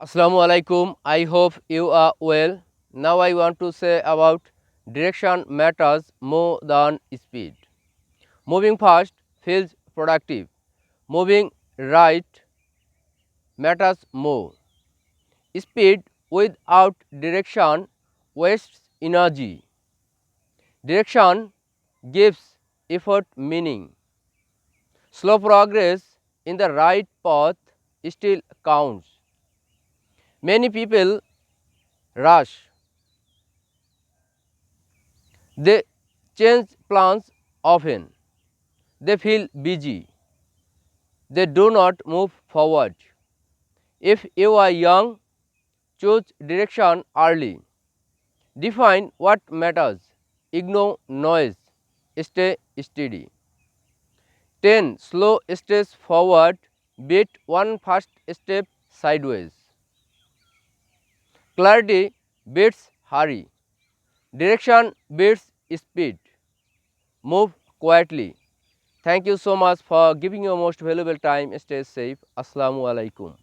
Assalamu alaikum. I hope you are well. Now I want to say about direction matters more than speed. Moving fast feels productive. Moving right matters more. Speed without direction wastes energy. Direction gives effort meaning. Slow progress in the right path still counts. Many people rush. They change plans often. They feel busy. They do not move forward. If you are young, choose direction early. Define what matters. Ignore noise. Stay steady. 10. Slow steps forward. Beat one fast step sideways. Clarity beats hurry. Direction beats speed. Move quietly. Thank you so much for giving your most valuable time. Stay safe. Assalamu alaikum.